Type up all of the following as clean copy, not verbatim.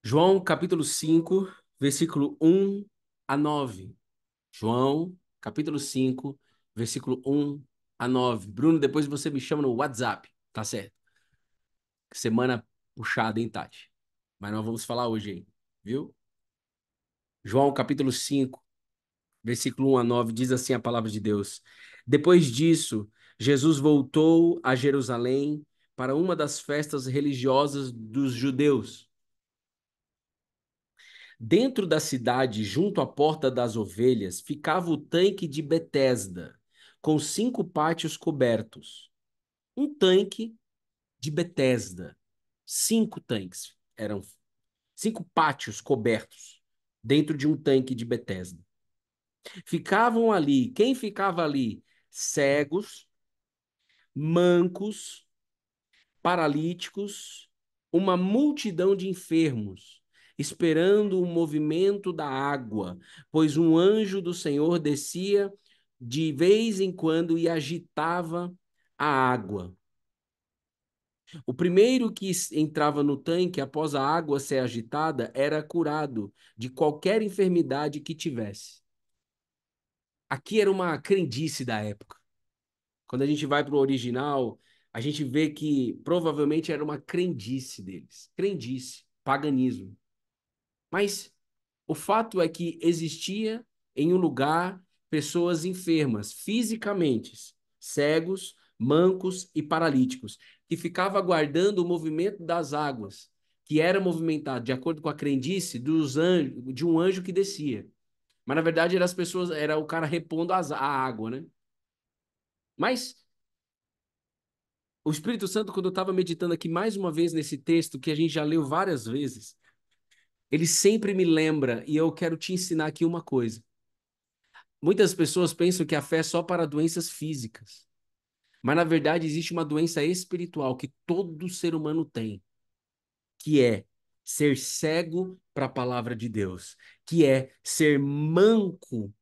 João capítulo 5, versículo 1 a 9. João capítulo 5, versículo 1 a 9. Bruno, depois você me chama no WhatsApp, tá certo? Semana puxada, hein, Tati? Mas nós vamos falar hoje aí, viu? João capítulo 5, versículo 1 a 9, diz assim a palavra de Deus. Depois disso, Jesus voltou a Jerusalém para uma das festas religiosas dos judeus. Dentro da cidade, junto à Porta das Ovelhas, ficava o tanque de Betesda, com 5 pátios cobertos. Um tanque de Betesda. 5 tanques. Eram 5 pátios cobertos dentro de um tanque de Betesda. Ficavam ali, quem ficava ali? Cegos, mancos, paralíticos, uma multidão de enfermos, esperando o movimento da água, pois um anjo do Senhor descia de vez em quando e agitava a água. O primeiro que entrava no tanque após a água ser agitada era curado de qualquer enfermidade que tivesse. Aqui era uma crendice da época. Quando a gente vai para o original, a gente vê que provavelmente era uma crendice deles. Crendice, paganismo. Mas o fato é que existia em um lugar pessoas enfermas, fisicamente, cegos, mancos e paralíticos, que ficavam aguardando o movimento das águas, que era movimentado de acordo com a crendice dos anjos, de um anjo que descia. Mas na verdade eram as pessoas, era o cara repondo a água, né? Mas o Espírito Santo, quando eu estava meditando aqui mais uma vez nesse texto, que a gente já leu várias vezes, ele sempre me lembra, e eu quero te ensinar aqui uma coisa. Muitas pessoas pensam que a fé é só para doenças físicas, mas na verdade existe uma doença espiritual que todo ser humano tem, que é ser cego para a palavra de Deus, que é ser manco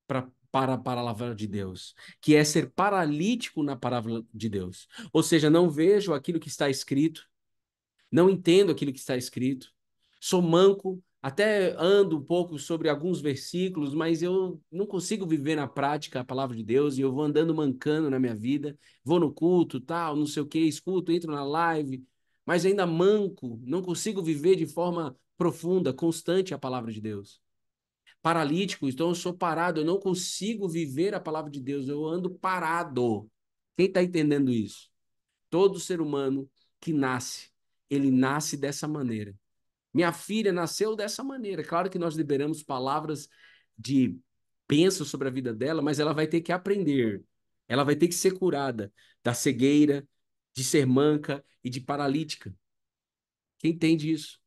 para a palavra de Deus, que é ser paralítico na palavra de Deus. Ou seja, não vejo aquilo que está escrito, não entendo aquilo que está escrito, sou manco, até ando um pouco sobre alguns versículos, mas eu não consigo viver na prática a palavra de Deus e eu vou andando mancando na minha vida, vou no culto, tal, não sei o que, escuto, entro na live, mas ainda manco, não consigo viver de forma profunda, constante a palavra de Deus. Paralítico, então eu sou parado, eu não consigo viver a palavra de Deus, eu ando parado. Quem está entendendo isso? Todo ser humano que nasce, ele nasce dessa maneira. Minha filha nasceu dessa maneira. Claro que nós liberamos palavras de bênção sobre a vida dela, mas ela vai ter que aprender. Ela vai ter que ser curada da cegueira, de ser manca e de paralítica. Quem entende isso?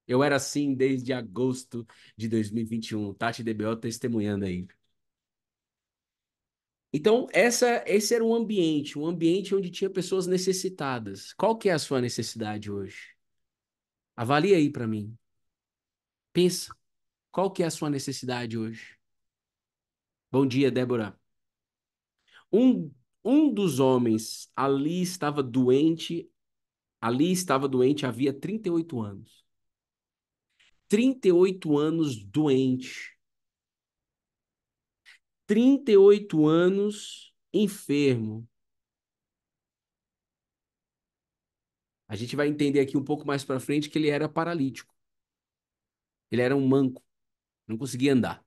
Eu era assim desde agosto de 2021. Tati DBO testemunhando aí. Então, esse era um ambiente onde tinha pessoas necessitadas. Qual que é a sua necessidade hoje? Avalie aí para mim. Pensa, qual que é a sua necessidade hoje? Bom dia, Débora. Um, um dos homens ali estava doente havia 38 anos. 38 anos doente. 38 anos enfermo. A gente vai entender aqui um pouco mais para frente que ele era paralítico. Ele era um manco, não conseguia andar.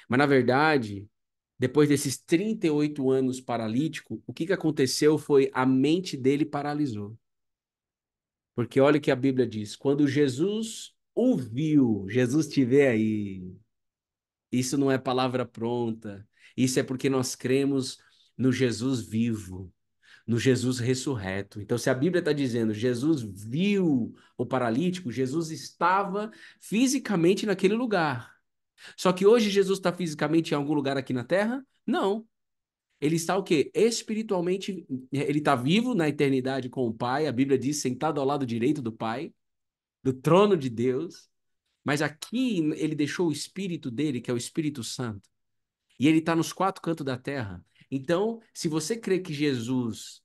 Mas, na verdade, depois desses 38 anos paralítico, o que que aconteceu foi a mente dele paralisou. Porque olha o que a Bíblia diz: quando Jesus o viu, Jesus te vê aí. Isso não é palavra pronta. Isso é porque nós cremos no Jesus vivo, no Jesus ressurreto. Então, se a Bíblia está dizendo Jesus viu o paralítico, Jesus estava fisicamente naquele lugar. Só que hoje Jesus está fisicamente em algum lugar aqui na Terra? Não. Ele está o quê? Espiritualmente, ele está vivo na eternidade com o Pai. A Bíblia diz, sentado ao lado direito do Pai, do trono de Deus. Mas aqui ele deixou o Espírito dele, que é o Espírito Santo. E ele está nos 4 cantos da terra. Então, se você crê que Jesus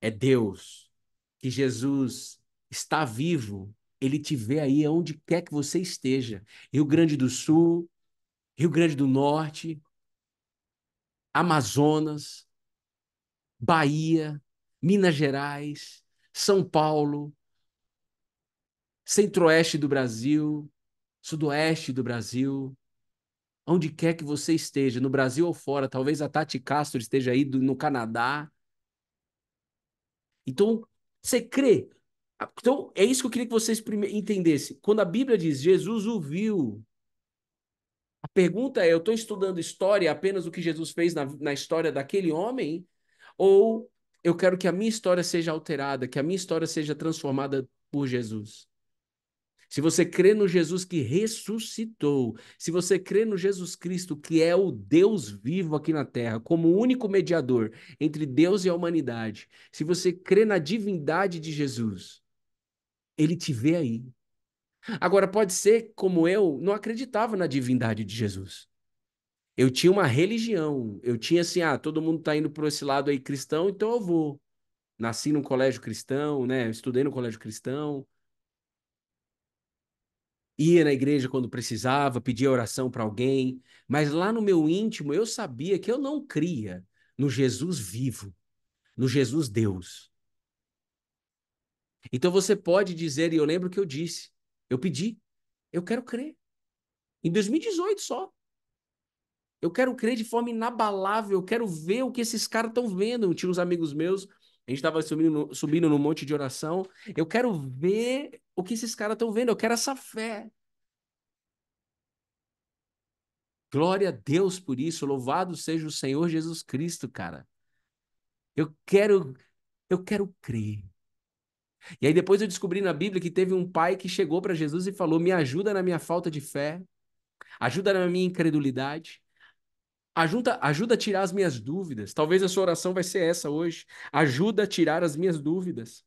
é Deus, que Jesus está vivo, ele te vê aí onde quer que você esteja. Rio Grande do Sul, Rio Grande do Norte, Amazonas, Bahia, Minas Gerais, São Paulo, Centro-Oeste do Brasil, Sudoeste do Brasil, onde quer que você esteja, no Brasil ou fora, talvez a Tati Castro esteja aí no Canadá. Então, você crê? Então, é isso que eu queria que vocês entendessem. Quando a Bíblia diz Jesus o viu, a pergunta é: eu estou estudando história, apenas o que Jesus fez na história daquele homem? Ou eu quero que a minha história seja alterada, que a minha história seja transformada por Jesus? Se você crê no Jesus que ressuscitou, se você crê no Jesus Cristo, que é o Deus vivo aqui na terra, como o único mediador entre Deus e a humanidade, se você crê na divindade de Jesus, ele te vê aí. Agora, pode ser como eu, não acreditava na divindade de Jesus. Eu tinha uma religião, eu tinha assim, todo mundo está indo por esse lado aí cristão, então eu vou. Nasci num colégio cristão, né? Estudei no colégio cristão, ia na igreja quando precisava, pedia oração para alguém, mas lá no meu íntimo eu sabia que eu não cria no Jesus vivo, no Jesus Deus. Então você pode dizer, e eu lembro que eu disse, eu pedi, eu quero crer. Em 2018 só. Eu quero crer de forma inabalável, eu quero ver o que esses caras estão vendo. Tinha uns amigos meus, a gente estava subindo no monte de oração. Eu quero ver o que esses caras estão vendo, eu quero essa fé. Glória a Deus por isso, louvado seja o Senhor Jesus Cristo, cara. Eu quero, eu quero crer. E aí depois eu descobri na Bíblia que teve um pai que chegou para Jesus e falou: "Me ajuda na minha falta de fé, ajuda na minha incredulidade, ajuda a tirar as minhas dúvidas." Talvez a sua oração vai ser essa hoje. Ajuda a tirar as minhas dúvidas.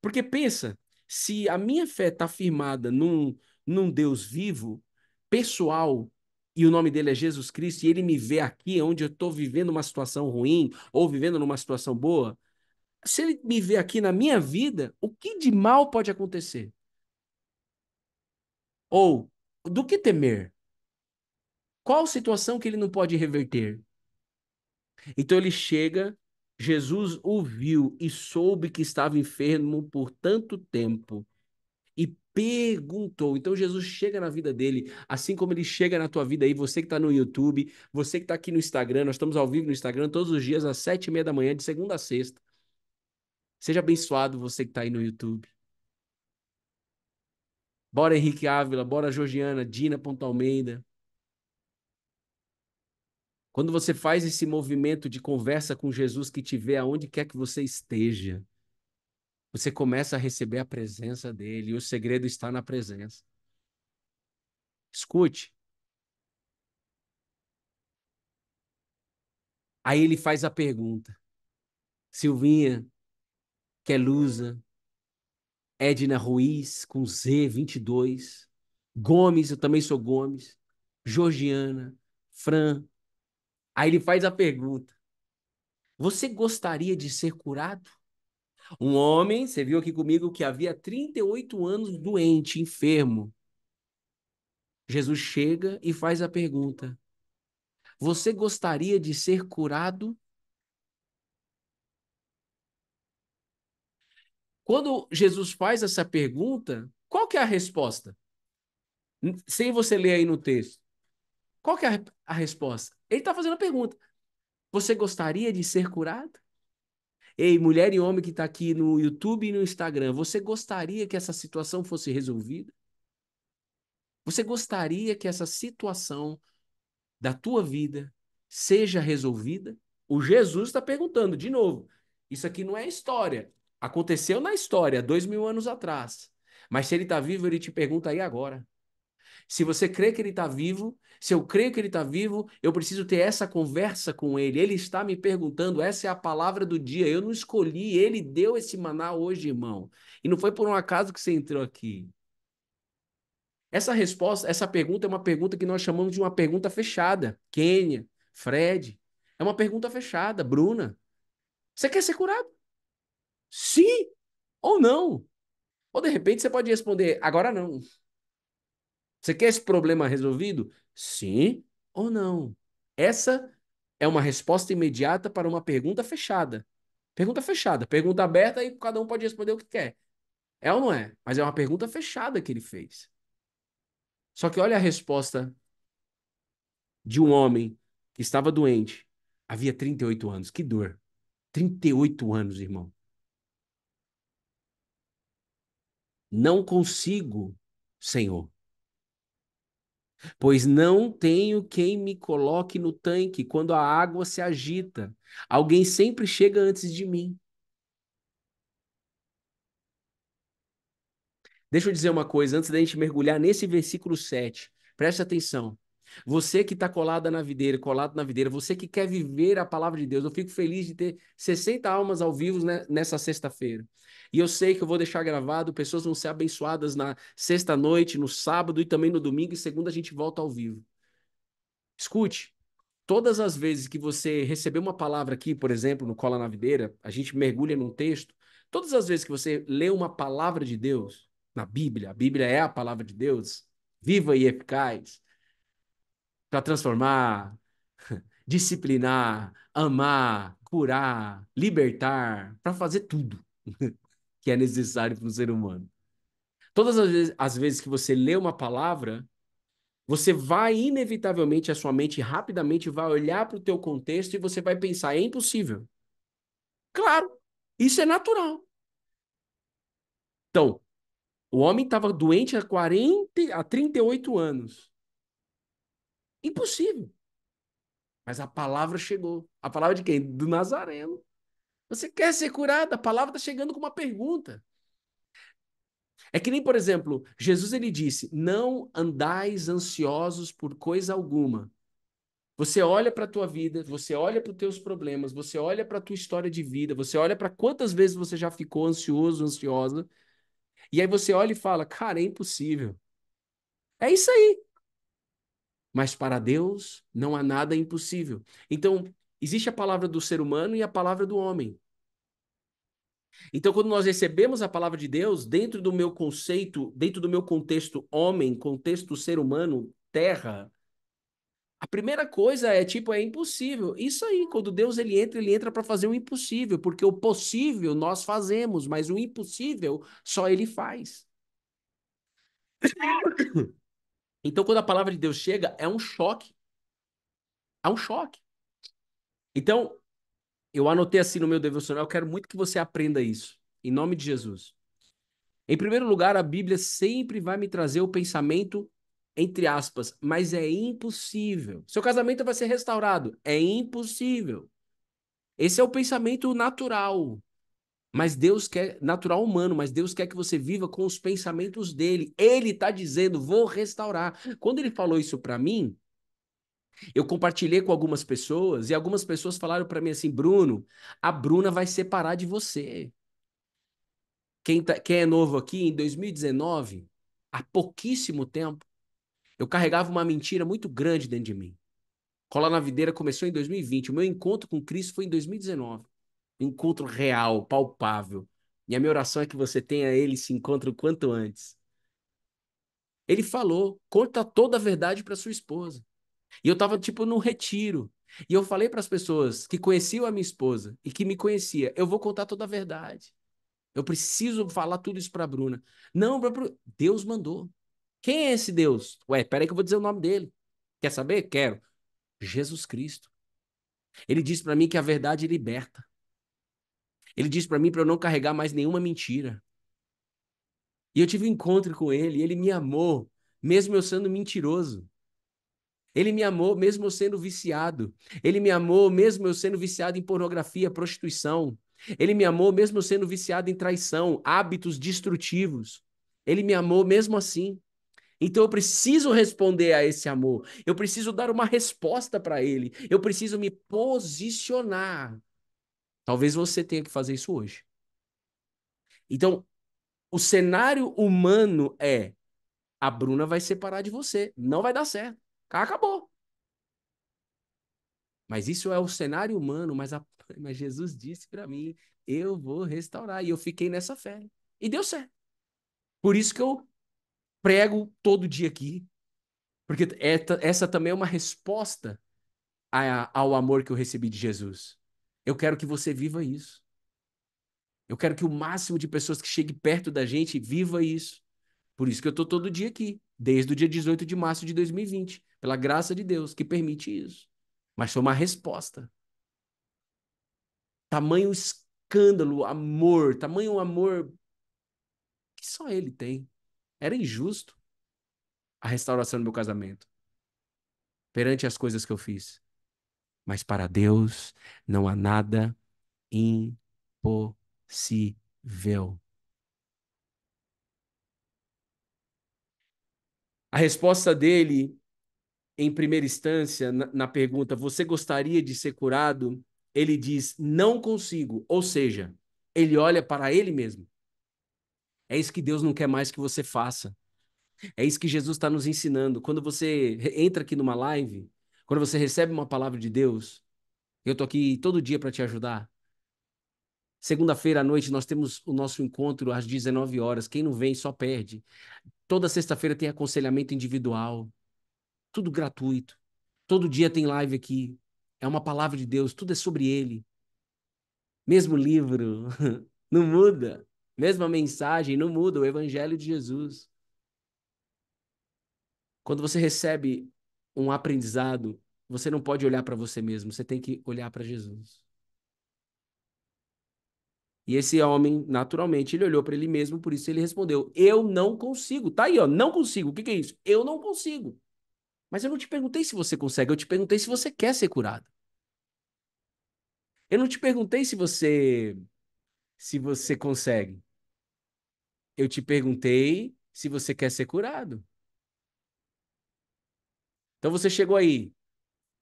Porque pensa, se a minha fé está firmada num Deus vivo, pessoal, e o nome dele é Jesus Cristo, e ele me vê aqui onde eu estou vivendo uma situação ruim ou vivendo numa situação boa, se ele me vê aqui na minha vida, o que de mal pode acontecer? Ou do que temer? Qual situação que ele não pode reverter? Então ele chega, Jesus o viu e soube que estava enfermo por tanto tempo e perguntou. Então Jesus chega na vida dele, assim como ele chega na tua vida aí, você que está no YouTube, você que está aqui no Instagram, nós estamos ao vivo no Instagram todos os dias às 7:30 da manhã, de segunda a sexta. Seja abençoado você que está aí no YouTube. Bora Henrique Ávila, bora Georgiana, Dina Ponto Almeida. Quando você faz esse movimento de conversa com Jesus que te vê aonde quer que você esteja, você começa a receber a presença dele e o segredo está na presença. Escute. Aí ele faz a pergunta. Silvinha, Kelusa, Edna Ruiz, com Z, 22. Gomes, eu também sou Gomes. Georgiana, Fran. Aí ele faz a pergunta. Você gostaria de ser curado? Um homem, você viu aqui comigo, que havia 38 anos doente, enfermo. Jesus chega e faz a pergunta: você gostaria de ser curado? Quando Jesus faz essa pergunta, qual que é a resposta? Sem você ler aí no texto. Qual que é a resposta? Ele está fazendo a pergunta: você gostaria de ser curado? Ei, mulher e homem que está aqui no YouTube e no Instagram, você gostaria que essa situação fosse resolvida? Você gostaria que essa situação da tua vida seja resolvida? O Jesus está perguntando de novo. Isso aqui não é história. Aconteceu na história, 2000 anos atrás. Mas se ele está vivo, ele te pergunta aí agora. Se você crê que ele está vivo, se eu creio que ele está vivo, eu preciso ter essa conversa com ele. Ele está me perguntando, essa é a palavra do dia. Eu não escolhi, ele deu esse maná hoje, irmão. E não foi por um acaso que você entrou aqui. Essa resposta, essa pergunta é uma pergunta que nós chamamos de uma pergunta fechada. Kênia, Fred, é uma pergunta fechada. Bruna, você quer ser curado? Sim ou não? Ou de repente você pode responder, agora não. Você quer esse problema resolvido? Sim ou não? Essa é uma resposta imediata para uma pergunta fechada. Pergunta fechada. Pergunta aberta e cada um pode responder o que quer. É ou não é? Mas é uma pergunta fechada que ele fez. Só que olha a resposta de um homem que estava doente. Havia 38 anos. Que dor. 38 anos, irmão. Não consigo, Senhor, pois não tenho quem me coloque no tanque quando a água se agita. Alguém sempre chega antes de mim. Deixa eu dizer uma coisa antes da gente mergulhar nesse versículo 7. Preste atenção. Você que está colada na videira, colado na videira, você que quer viver a palavra de Deus, eu fico feliz de ter 60 almas ao vivo nessa sexta-feira. E eu sei que eu vou deixar gravado, pessoas vão ser abençoadas na sexta-noite, no sábado e também no domingo, e segunda a gente volta ao vivo. Escute, todas as vezes que você receber uma palavra aqui, por exemplo, no Cola na Videira, a gente mergulha num texto, todas as vezes que você lê uma palavra de Deus na Bíblia, a Bíblia é a palavra de Deus, viva e eficaz, para transformar, disciplinar, amar, curar, libertar, para fazer tudo que é necessário para um ser humano. Todas as vezes que você lê uma palavra, você vai inevitavelmente, a sua mente rapidamente vai olhar para o teu contexto e você vai pensar, é impossível. Claro, isso é natural. Então, o homem estava doente há 38 anos. Impossível. Mas a palavra chegou. A palavra de quem? Do Nazareno. Você quer ser curado? A palavra está chegando com uma pergunta. É que nem, por exemplo, Jesus ele disse: não andais ansiosos por coisa alguma. Você olha para a tua vida, você olha para os teus problemas, você olha para a tua história de vida, você olha para quantas vezes você já ficou ansioso, ansiosa, e aí você olha e fala, cara, é impossível. É isso aí. Mas para Deus não há nada impossível. Então, existe a palavra do ser humano e a palavra do homem. Então, quando nós recebemos a palavra de Deus, dentro do meu conceito, dentro do meu contexto homem, contexto ser humano, terra, a primeira coisa é tipo, é impossível. Isso aí, quando Deus ele entra para fazer o impossível, porque o possível nós fazemos, mas o impossível só ele faz. Então, quando a palavra de Deus chega, é um choque. É um choque. Então, eu anotei assim no meu devocional, eu quero muito que você aprenda isso, em nome de Jesus. Em primeiro lugar, a Bíblia sempre vai me trazer o pensamento, entre aspas, mas é impossível. Seu casamento vai ser restaurado. É impossível. Esse é o pensamento natural. Mas Deus quer, natural humano, mas Deus quer que você viva com os pensamentos dele. Ele está dizendo, vou restaurar. Quando ele falou isso para mim, eu compartilhei com algumas pessoas e algumas pessoas falaram para mim assim, Bruno, a Bruna vai separar de você. Quem é novo aqui, em 2019, há pouquíssimo tempo, eu carregava uma mentira muito grande dentro de mim. Colar na Videira começou em 2020. O meu encontro com Cristo foi em 2019. Encontro real, palpável. E a minha oração é que você tenha ele se encontre o quanto antes. Ele falou: conta toda a verdade para sua esposa. E eu estava tipo num retiro. E eu falei para as pessoas que conheciam a minha esposa e que me conhecia: eu vou contar toda a verdade. Eu preciso falar tudo isso para a Bruna. Não, Deus mandou. Quem é esse Deus? Ué, peraí que eu vou dizer o nome dele. Quer saber? Quero. Jesus Cristo. Ele disse para mim que a verdade liberta. Ele disse para mim para eu não carregar mais nenhuma mentira. E eu tive um encontro com ele, e ele me amou, mesmo eu sendo mentiroso. Ele me amou mesmo eu sendo viciado. Ele me amou mesmo eu sendo viciado em pornografia, prostituição. Ele me amou mesmo eu sendo viciado em traição, hábitos destrutivos. Ele me amou mesmo assim. Então eu preciso responder a esse amor. Eu preciso dar uma resposta para ele. Eu preciso me posicionar. Talvez você tenha que fazer isso hoje. Então, o cenário humano é: a Bruna vai separar de você. Não vai dar certo. Acabou. Mas isso é o cenário humano, mas Jesus disse para mim, eu vou restaurar. E eu fiquei nessa fé. E deu certo. Por isso que eu prego todo dia aqui, porque essa também é uma resposta ao amor que eu recebi de Jesus. Eu quero que você viva isso. Eu quero que o máximo de pessoas que chegue perto da gente viva isso. Por isso que eu estou todo dia aqui, desde o dia 18 de março de 2020, pela graça de Deus que permite isso. Mas foi uma resposta. Tamanho escândalo, amor, tamanho amor que só ele tem. Era injusto a restauração do meu casamento perante as coisas que eu fiz. Mas para Deus não há nada impossível. A resposta dele, em primeira instância, na pergunta, você gostaria de ser curado? Ele diz, não consigo. Ou seja, ele olha para ele mesmo. É isso que Deus não quer mais que você faça. É isso que Jesus está nos ensinando. Quando você entra aqui numa live, quando você recebe uma palavra de Deus, eu estou aqui todo dia para te ajudar. Segunda-feira à noite nós temos o nosso encontro às 19 horas. Quem não vem só perde. Toda sexta-feira tem aconselhamento individual, tudo gratuito. Todo dia tem live aqui. É uma palavra de Deus, tudo é sobre ele. Mesmo livro, não muda. Mesma mensagem, não muda o evangelho de Jesus. Quando você recebe um aprendizado, você não pode olhar para você mesmo, você tem que olhar para Jesus. E esse homem, naturalmente, ele olhou para ele mesmo, por isso ele respondeu: Eu não consigo. Tá aí, ó, não consigo. O que que é isso? Eu não consigo. Mas eu não te perguntei se você consegue, eu te perguntei se você quer ser curado. Eu não te perguntei se você consegue. Eu te perguntei se você quer ser curado. Então você chegou aí,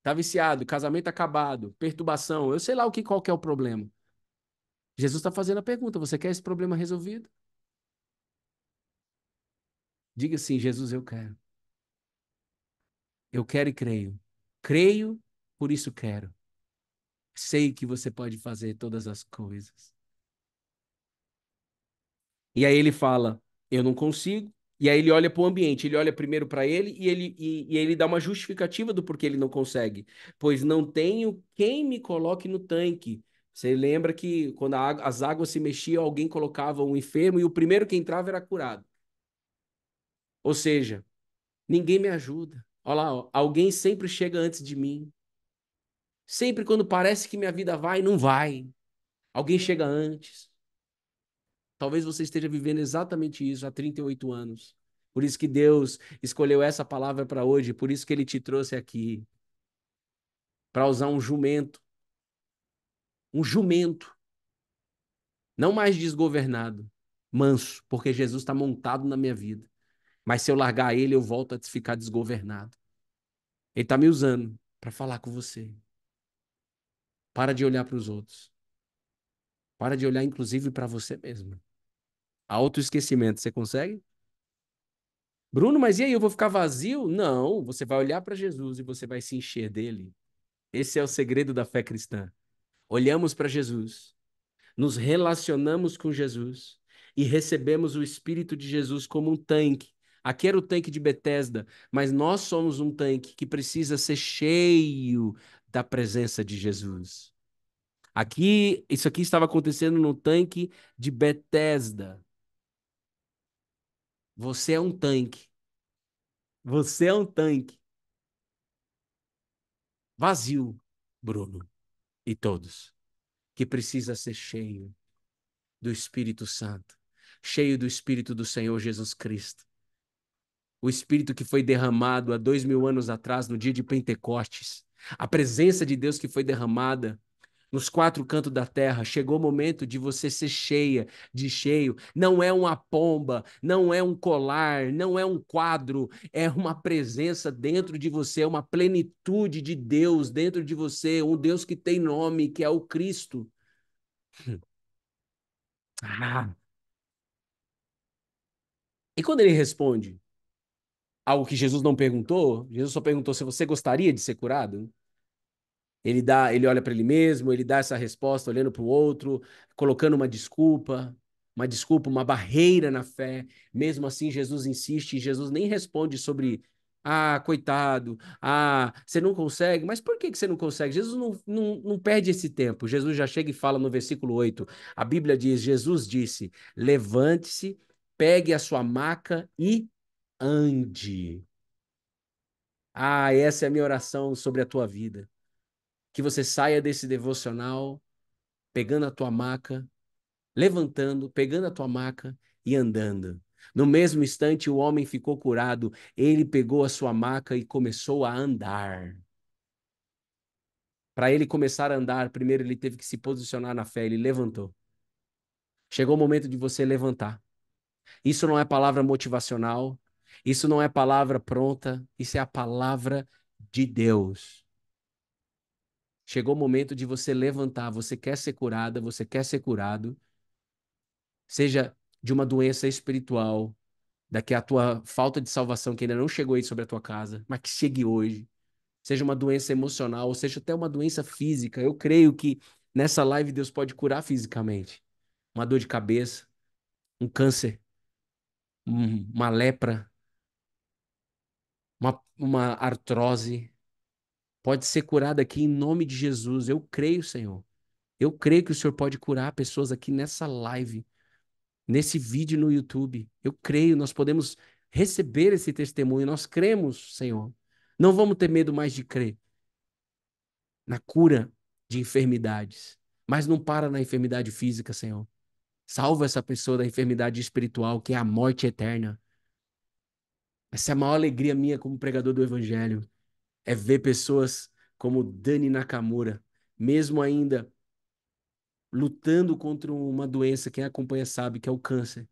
tá viciado, casamento acabado, perturbação, eu sei lá qual que é o problema. Jesus está fazendo a pergunta: você quer esse problema resolvido? Diga assim: Jesus, eu quero. Eu quero e creio. Creio, por isso quero. Sei que você pode fazer todas as coisas. E aí ele fala: eu não consigo. E aí ele olha para o ambiente, ele olha primeiro para ele e ele dá uma justificativa do porquê ele não consegue. Pois não tenho quem me coloque no tanque. Você lembra que quando as águas se mexiam, alguém colocava um enfermo e o primeiro que entrava era curado. Ou seja, ninguém me ajuda. Olha lá, ó, alguém sempre chega antes de mim. Sempre quando parece que minha vida vai, não vai. Alguém chega antes. Talvez você esteja vivendo exatamente isso há 38 anos. Por isso que Deus escolheu essa palavra para hoje, por isso que ele te trouxe aqui, para usar um jumento, não mais desgovernado, manso, porque Jesus está montado na minha vida. Mas se eu largar ele, eu volto a ficar desgovernado. Ele está me usando para falar com você. Para de olhar para os outros. Para de olhar, inclusive, para você mesmo. Autoesquecimento, você consegue? Bruno, mas e aí, eu vou ficar vazio? Não, você vai olhar para Jesus e você vai se encher dele. Esse é o segredo da fé cristã. Olhamos para Jesus, nos relacionamos com Jesus e recebemos o Espírito de Jesus como um tanque. Aqui era o tanque de Betesda, mas nós somos um tanque que precisa ser cheio da presença de Jesus. Isso aqui estava acontecendo no tanque de Betesda. Você é um tanque. Você é um tanque vazio, Bruno, e todos, que precisa ser cheio do Espírito Santo, cheio do Espírito do Senhor Jesus Cristo. O Espírito que foi derramado há 2000 anos atrás, no dia de Pentecostes. A presença de Deus que foi derramada nos quatro cantos da terra. Chegou o momento de você ser cheia, de cheio. Não é uma pomba, não é um colar, não é um quadro, é uma presença dentro de você, uma plenitude de Deus dentro de você, um Deus que tem nome, que é o Cristo. Ah. E quando ele responde algo que Jesus não perguntou, Jesus só perguntou se você gostaria de ser curado. Ele olha para ele mesmo, ele dá essa resposta olhando para o outro, colocando uma desculpa. uma desculpa, uma barreira na fé. Mesmo assim, Jesus insiste e Jesus nem responde sobre, ah, coitado, ah, você não consegue. Mas por que que você não consegue? Jesus não perde esse tempo. Jesus já chega e fala no versículo 8. A Bíblia diz, Jesus disse, levante-se, pegue a sua maca e ande. Ah, essa é a minha oração sobre a tua vida. Que você saia desse devocional, pegando a tua maca, levantando, pegando a tua maca e andando. No mesmo instante, o homem ficou curado. Ele pegou a sua maca e começou a andar. Para ele começar a andar, primeiro ele teve que se posicionar na fé. Ele levantou. Chegou o momento de você levantar. Isso não é palavra motivacional. Isso não é palavra pronta. Isso é a palavra de Deus. Chegou o momento de você levantar. Você quer ser curada, você quer ser curado. Seja de uma doença espiritual, daqui a tua falta de salvação que ainda não chegou aí sobre a tua casa, mas que chegue hoje. Seja uma doença emocional, ou seja até uma doença física. Eu creio que nessa live Deus pode curar fisicamente. Uma dor de cabeça, um câncer, uma lepra, uma artrose. Pode ser curada aqui em nome de Jesus. Eu creio, Senhor. Eu creio que o Senhor pode curar pessoas aqui nessa live, nesse vídeo no YouTube. Eu creio, nós podemos receber esse testemunho. Nós cremos, Senhor. Não vamos ter medo mais de crer na cura de enfermidades. Mas não para na enfermidade física, Senhor. Salva essa pessoa da enfermidade espiritual, que é a morte eterna. Essa é a maior alegria minha como pregador do Evangelho. É ver pessoas como Dani Nakamura, mesmo ainda lutando contra uma doença, quem acompanha sabe que é o câncer.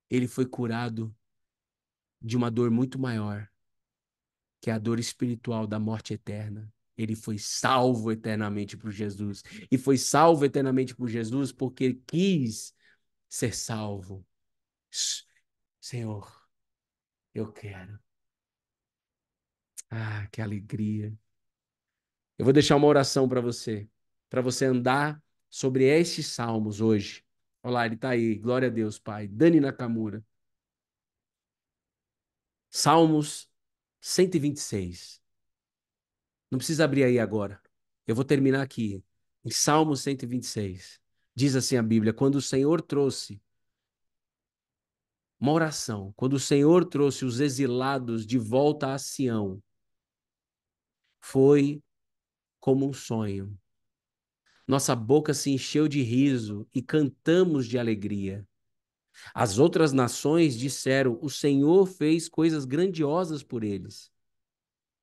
Ele foi curado de uma dor muito maior, que é a dor espiritual da morte eterna. Ele foi salvo eternamente por Jesus. E foi salvo eternamente por Jesus porque quis ser salvo. Senhor, eu quero. Ah, que alegria. Eu vou deixar uma oração para você andar sobre estes salmos hoje. Olha lá, ele está aí. Glória a Deus, Pai. Dani Nakamura. Salmos 126. Não precisa abrir aí agora. Eu vou terminar aqui. Em Salmo 126. Diz assim a Bíblia: quando o Senhor trouxe uma oração, quando o Senhor trouxe os exilados de volta a Sião, foi como um sonho. Nossa boca se encheu de riso e cantamos de alegria. As outras nações disseram: o Senhor fez coisas grandiosas por eles.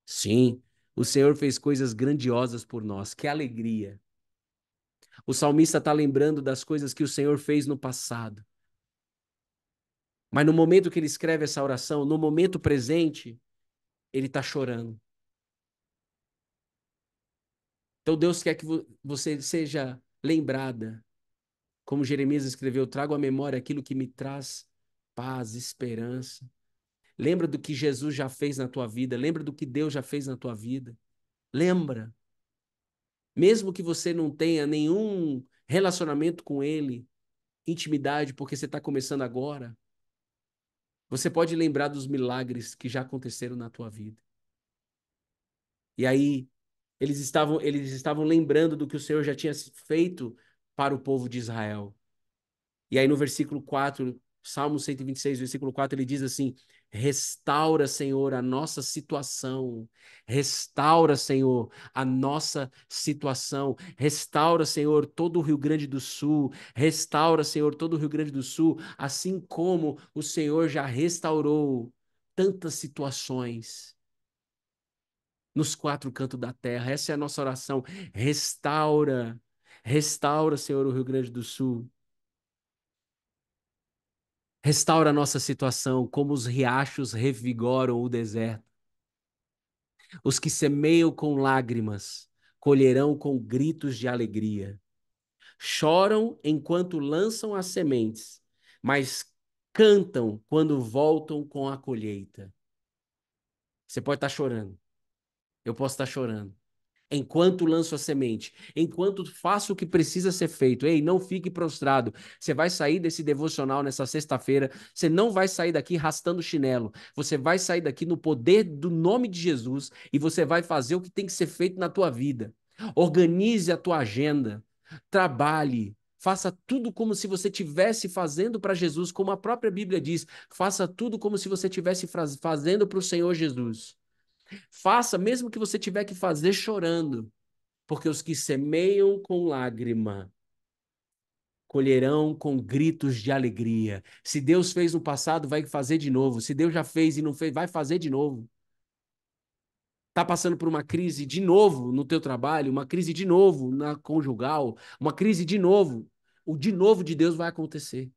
Sim, o Senhor fez coisas grandiosas por nós. Que alegria! O salmista está lembrando das coisas que o Senhor fez no passado. Mas no momento que ele escreve essa oração, no momento presente, ele está chorando. Então Deus quer que você seja lembrada. Como Jeremias escreveu, trago à memória aquilo que me traz paz, esperança. Lembra do que Jesus já fez na tua vida. Lembra do que Deus já fez na tua vida. Lembra. Mesmo que você não tenha nenhum relacionamento com Ele, intimidade, porque você está começando agora, você pode lembrar dos milagres que já aconteceram na tua vida. E aí, eles estavam lembrando do que o Senhor já tinha feito para o povo de Israel. E aí no versículo 4, Salmo 126, versículo 4, ele diz assim: restaura, Senhor, a nossa situação. Restaura, Senhor, a nossa situação. Restaura, Senhor, todo o Rio Grande do Sul. Restaura, Senhor, todo o Rio Grande do Sul, assim como o Senhor já restaurou tantas situações nos quatro cantos da terra. Essa é a nossa oração. Restaura, restaura, Senhor, o Rio Grande do Sul. Restaura a nossa situação, como os riachos revigoram o deserto. Os que semeiam com lágrimas colherão com gritos de alegria. Choram enquanto lançam as sementes, mas cantam quando voltam com a colheita. Você pode estar chorando, eu posso estar chorando. enquanto lanço a semente, enquanto faço o que precisa ser feito. Ei, não fique prostrado. Você vai sair desse devocional nessa sexta-feira, você não vai sair daqui arrastando chinelo. Você vai sair daqui no poder do nome de Jesus e você vai fazer o que tem que ser feito na tua vida. Organize a tua agenda, trabalhe, faça tudo como se você estivesse fazendo para Jesus, como a própria Bíblia diz. Faça tudo como se você estivesse fazendo para o Senhor Jesus. Faça, mesmo que você tiver que fazer chorando, porque os que semeiam com lágrima colherão com gritos de alegria. Se Deus fez no passado, vai fazer de novo. Se Deus já fez e não fez, vai fazer de novo. Tá passando por uma crise de novo no teu trabalho, uma crise de novo na conjugal, uma crise de novo. O de novo de Deus vai acontecer.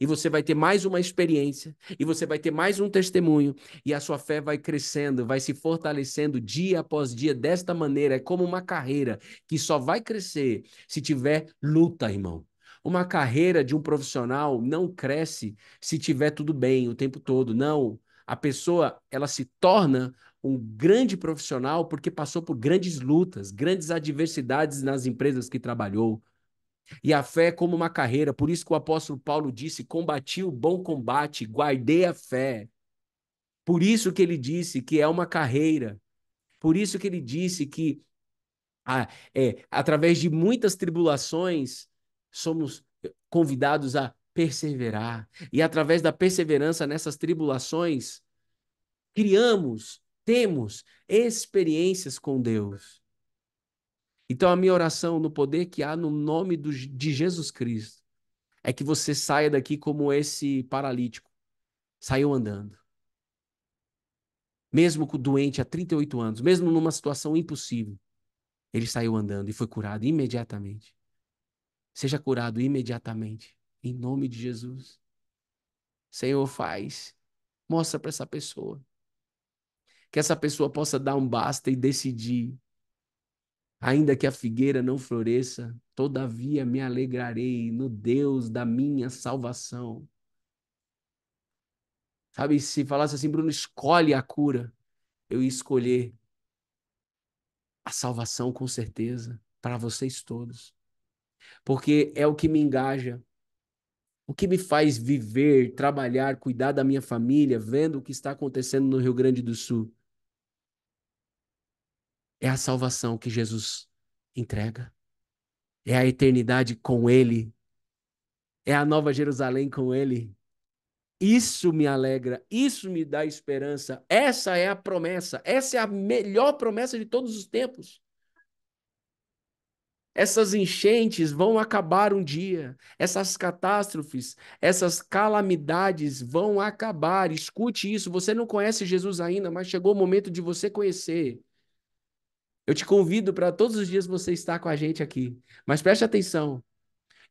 E você vai ter mais uma experiência, e você vai ter mais um testemunho, e a sua fé vai crescendo, vai se fortalecendo dia após dia desta maneira. É como uma carreira que só vai crescer se tiver luta, irmão. Uma carreira de um profissional não cresce se tiver tudo bem o tempo todo. Não. A pessoa, ela se torna um grande profissional porque passou por grandes lutas, grandes adversidades nas empresas que trabalhou. E a fé é como uma carreira, por isso que o apóstolo Paulo disse: combati o bom combate, guardei a fé. Por isso que ele disse que é uma carreira. Por isso que ele disse que através de muitas tribulações somos convidados a perseverar. E através da perseverança nessas tribulações, temos experiências com Deus. Então a minha oração no poder que há no nome de Jesus Cristo é que você saia daqui como esse paralítico. Saiu andando. Mesmo com o doente há 38 anos, mesmo numa situação impossível, ele saiu andando e foi curado imediatamente. Seja curado imediatamente. Em nome de Jesus. Senhor, faz. Mostra para essa pessoa. Que essa pessoa possa dar um basta e decidir. Ainda que a figueira não floresça, todavia me alegrarei no Deus da minha salvação. Sabe, se falasse assim, Bruno, escolhe a cura, eu ia escolher a salvação com certeza para vocês todos. Porque é o que me engaja, o que me faz viver, trabalhar, cuidar da minha família, vendo o que está acontecendo no Rio Grande do Sul. É a salvação que Jesus entrega. É a eternidade com Ele. É a nova Jerusalém com Ele. Isso me alegra, isso me dá esperança. Essa é a promessa, essa é a melhor promessa de todos os tempos. Essas enchentes vão acabar um dia. Essas catástrofes, essas calamidades vão acabar. Escute isso. Você não conhece Jesus ainda, mas chegou o momento de você conhecer. Eu te convido para todos os dias você estar com a gente aqui. Mas preste atenção.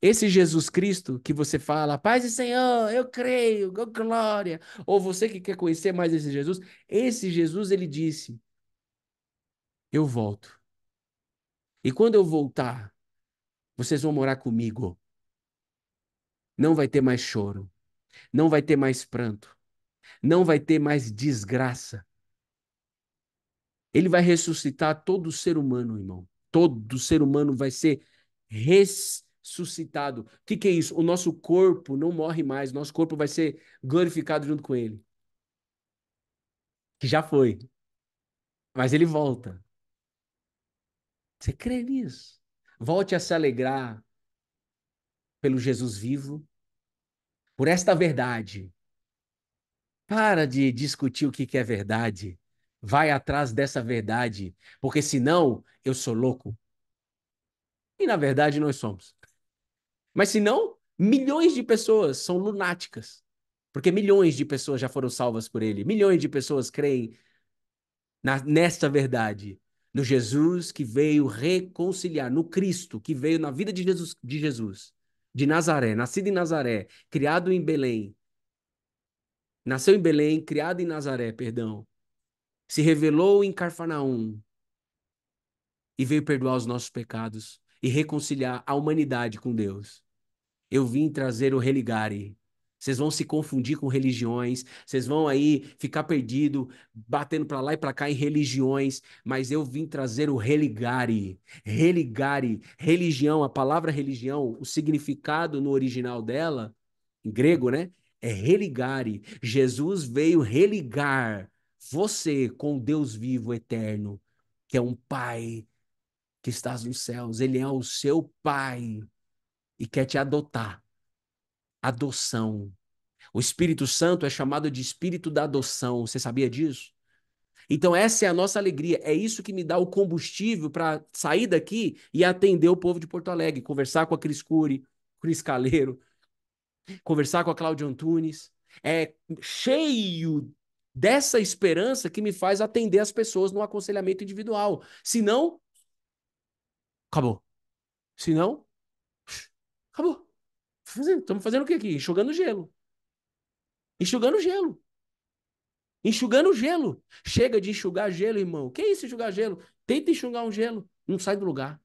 Esse Jesus Cristo que você fala, paz e Senhor, eu creio, glória. Ou você que quer conhecer mais esse Jesus, ele disse: eu volto. E quando eu voltar, vocês vão morar comigo. Não vai ter mais choro. Não vai ter mais pranto, não vai ter mais desgraça. Ele vai ressuscitar todo ser humano, irmão. Todo ser humano vai ser ressuscitado. O que é isso? O nosso corpo não morre mais, nosso corpo vai ser glorificado junto com ele. Que já foi, mas ele volta. Você crê nisso? Volte a se alegrar pelo Jesus vivo, por esta verdade. Para de discutir o que é verdade. Vai atrás dessa verdade, porque senão eu sou louco. E na verdade nós somos. Mas senão, milhões de pessoas são lunáticas. Porque milhões de pessoas já foram salvas por ele. Milhões de pessoas creem nesta verdade. No Jesus que veio reconciliar, no Cristo que veio na vida de Jesus, de Nazaré, nascido em Nazaré, criado em Belém. Nasceu em Belém, criado em Nazaré, perdão. Se revelou em Cafarnaum e veio perdoar os nossos pecados e reconciliar a humanidade com Deus. Eu vim trazer o religare. Vocês vão se confundir com religiões, vocês vão aí ficar perdido, batendo para lá e para cá em religiões, mas eu vim trazer o religare. Religare, religião, a palavra religião, o significado no original dela, em grego, né? É religare. Jesus veio religar você com o Deus vivo eterno, que é um pai que estás nos céus. Ele é o seu pai e quer te adotar. Adoção. O Espírito Santo é chamado de Espírito da adoção. Você sabia disso? Então, essa é a nossa alegria. É isso que me dá o combustível para sair daqui e atender o povo de Porto Alegre, conversar com a Cris Cury, Cris Caleiro, conversar com a Cláudia Antunes. É cheio dessa esperança que me faz atender as pessoas no aconselhamento individual. Se não, acabou. Se não, acabou. Estamos fazendo o que aqui? Enxugando gelo. Enxugando gelo. Enxugando gelo. Chega de enxugar gelo, irmão. Que isso, enxugar gelo? Tenta enxugar um gelo. Não sai do lugar.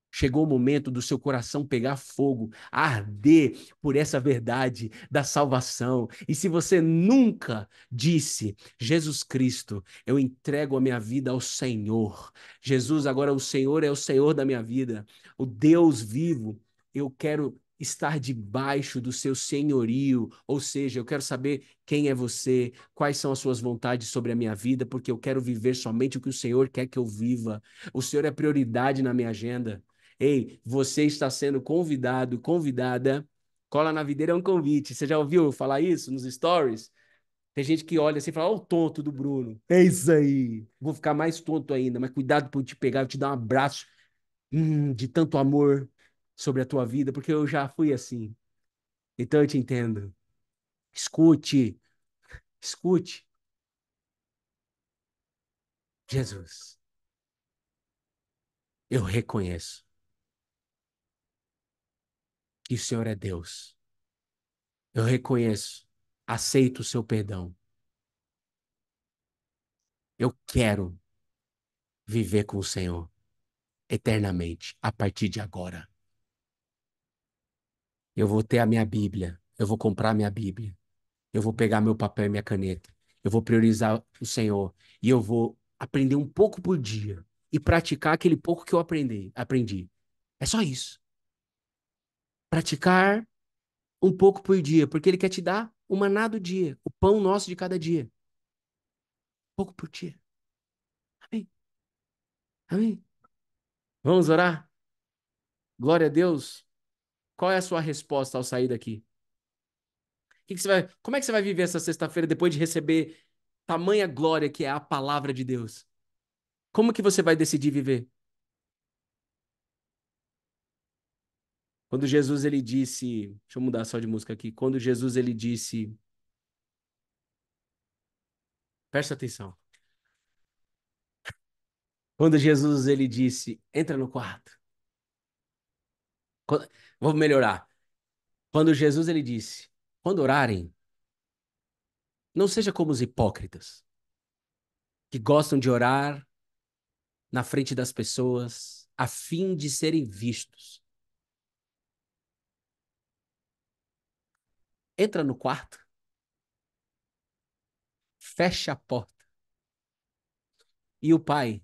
Chegou o momento do seu coração pegar fogo, arder por essa verdade da salvação. E se você nunca disse, Jesus Cristo, eu entrego a minha vida ao Senhor. Jesus, agora o Senhor é o Senhor da minha vida. O Deus vivo, eu quero estar debaixo do seu senhorio. Ou seja, eu quero saber quem é você, quais são as suas vontades sobre a minha vida, porque eu quero viver somente o que o Senhor quer que eu viva. O Senhor é prioridade na minha agenda. Ei, você está sendo convidado, convidada. Cola na videira é um convite. Você já ouviu falar isso nos stories? Tem gente que olha assim e fala: Ó, o tonto do Bruno. É isso aí. Vou ficar mais tonto ainda, mas cuidado por te pegar, eu te dar um abraço de tanto amor sobre a tua vida, porque eu já fui assim. Então eu te entendo. Escute, escute. Jesus, eu reconheço que o Senhor é Deus. Eu reconheço, aceito o seu perdão. Eu quero viver com o Senhor eternamente, a partir de agora. Eu vou ter a minha Bíblia, eu vou comprar minha Bíblia, eu vou pegar meu papel e minha caneta, eu vou priorizar o Senhor e eu vou aprender um pouco por dia e praticar aquele pouco que eu aprendi. É só isso. Praticar um pouco por dia, porque Ele quer te dar o maná do dia, o pão nosso de cada dia. Pouco por dia. Amém? Amém? Vamos orar? Glória a Deus. Qual é a sua resposta ao sair daqui? Como é que você vai viver essa sexta-feira depois de receber tamanha glória que é a palavra de Deus? Como que você vai decidir viver? Quando Jesus ele disse, deixa eu mudar só de música aqui. Quando Jesus ele disse, presta atenção. Quando Jesus ele disse, entra no quarto. Quando- Vou melhorar. Quando Jesus ele disse, quando orarem, não seja como os hipócritas, que gostam de orar na frente das pessoas a fim de serem vistos. Entra no quarto, fecha a porta e o pai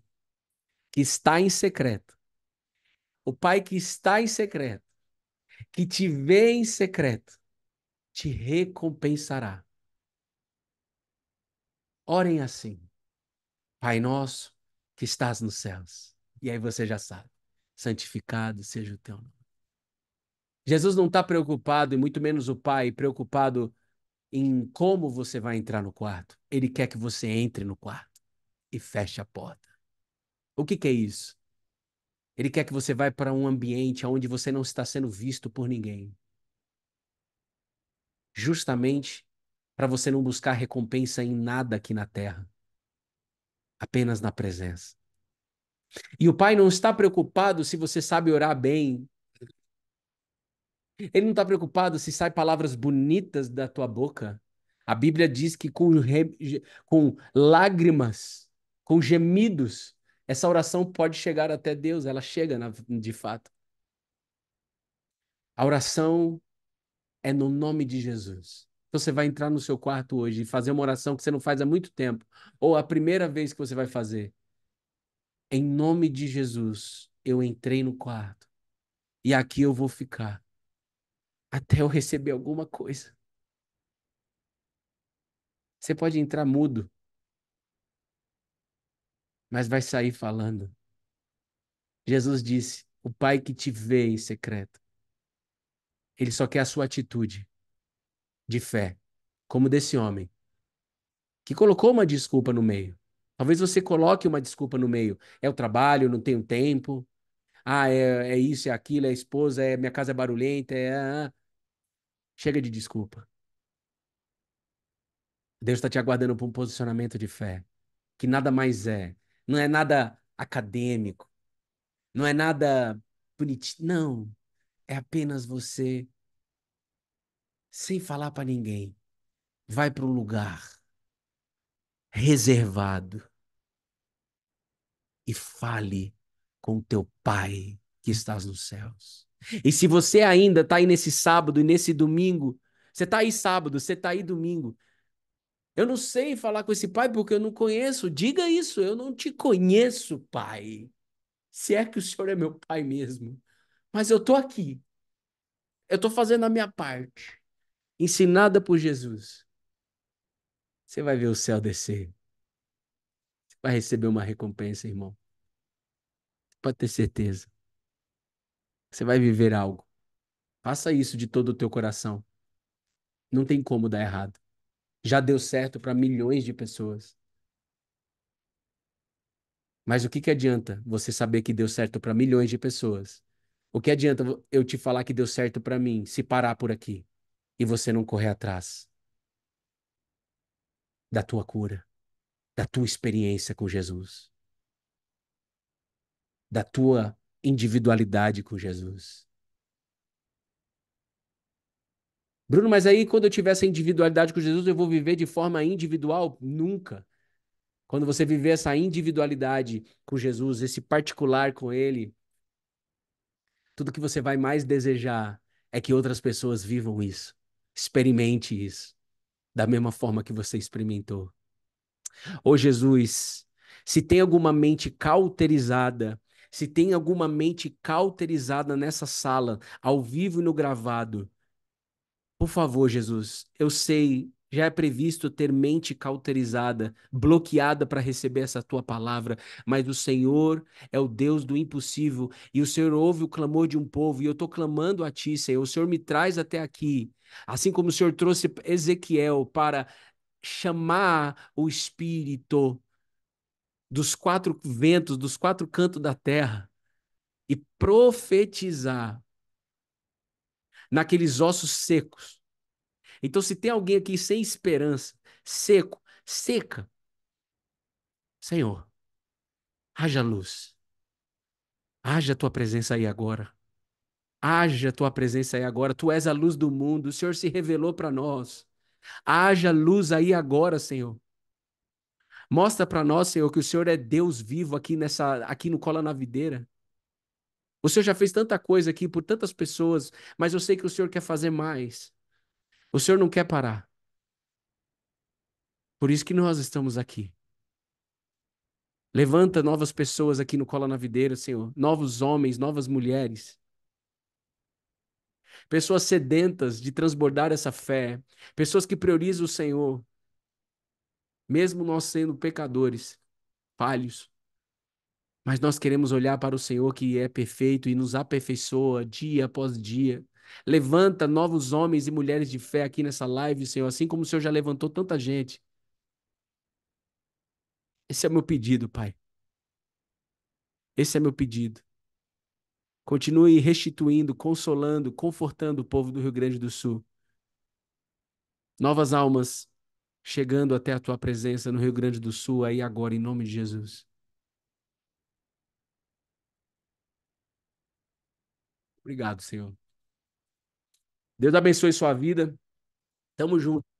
que está em secreto, o pai que está em secreto, que te vê em secreto, te recompensará. Orem assim, Pai nosso que estás nos céus. E aí você já sabe, santificado seja o teu nome. Jesus não está preocupado, e muito menos o pai, preocupado em como você vai entrar no quarto. Ele quer que você entre no quarto e feche a porta. O que é isso? Ele quer que você vá para um ambiente onde você não está sendo visto por ninguém. Justamente para você não buscar recompensa em nada aqui na terra, apenas na presença. E o Pai não está preocupado se você sabe orar bem. Ele não está preocupado se saem palavras bonitas da tua boca. A Bíblia diz que com lágrimas, com gemidos, essa oração pode chegar até Deus. Ela chega de fato. A oração É no nome de Jesus. Então, você vai entrar no seu quarto hoje e fazer uma oração que você não faz há muito tempo, ou a primeira vez que você vai fazer. Em nome de Jesus, eu entrei no quarto e aqui eu vou ficar até eu receber alguma coisa. Você pode entrar mudo, mas vai sair falando. Jesus disse: o Pai que te vê em secreto, ele só quer a sua atitude de fé, como desse homem que colocou uma desculpa no meio. Talvez você coloque uma desculpa no meio. É o trabalho, não tenho tempo. Ah, é isso, é aquilo, é a esposa, é minha casa é barulhenta, Chega de desculpa. Deus está te aguardando para um posicionamento de fé, que nada mais é. Não é nada acadêmico, não é nada bonitinho, não. É apenas você, sem falar para ninguém, vai para um lugar reservado e fale com o teu Pai que estás nos céus. E se você ainda está aí nesse sábado e nesse domingo, você está aí sábado, você está aí domingo, eu não sei falar com esse pai porque eu não conheço. Diga isso, eu não te conheço, pai. Se é que o senhor é meu pai mesmo. Mas eu tô aqui. Eu tô fazendo a minha parte. Ensinada por Jesus. Você vai ver o céu descer. Você vai receber uma recompensa, irmão. Pode ter certeza. Você vai viver algo. Faça isso de todo o teu coração. Não tem como dar errado. Já deu certo para milhões de pessoas. Mas o que que adianta você saber que deu certo para milhões de pessoas? O que adianta eu te falar que deu certo para mim se parar por aqui e você não correr atrás da tua cura, da tua experiência com Jesus, da tua individualidade com Jesus? Bruno, mas aí quando eu tiver essa individualidade com Jesus, eu vou viver de forma individual? Nunca. Quando você viver essa individualidade com Jesus, esse particular com Ele, tudo que você vai mais desejar é que outras pessoas vivam isso, experimente isso, da mesma forma que você experimentou. Ô Jesus, se tem alguma mente cauterizada, se tem alguma mente cauterizada nessa sala, ao vivo e no gravado, por favor, Jesus, eu sei, já é previsto ter mente cauterizada, bloqueada para receber essa tua palavra, mas o Senhor é o Deus do impossível e o Senhor ouve o clamor de um povo e eu estou clamando a ti, Senhor. O Senhor me traz até aqui, assim como o Senhor trouxe Ezequiel para chamar o Espírito dos quatro ventos, dos quatro cantos da terra e profetizar naqueles ossos secos. Então, se tem alguém aqui sem esperança, seco, seca, Senhor, haja luz, haja a tua presença aí agora. Haja a tua presença aí agora. Tu és a luz do mundo. O Senhor se revelou para nós. Haja luz aí agora, Senhor. Mostra para nós, Senhor, que o Senhor é Deus vivo aqui no Cola na Videira. O Senhor já fez tanta coisa aqui por tantas pessoas, mas eu sei que o Senhor quer fazer mais. O Senhor não quer parar. Por isso que nós estamos aqui. Levanta novas pessoas aqui no Cola na Videira, Senhor. Novos homens, novas mulheres. Pessoas sedentas de transbordar essa fé. Pessoas que priorizam o Senhor, mesmo nós sendo pecadores, falhos. Mas nós queremos olhar para o Senhor que é perfeito e nos aperfeiçoa dia após dia. Levanta novos homens e mulheres de fé aqui nessa live, Senhor, assim como o Senhor já levantou tanta gente. Esse é o meu pedido, Pai. Esse é meu pedido. Continue restituindo, consolando, confortando o povo do Rio Grande do Sul. Novas almas chegando até a tua presença no Rio Grande do Sul aí agora, em nome de Jesus. Obrigado, Senhor. Deus abençoe sua vida. Tamo junto.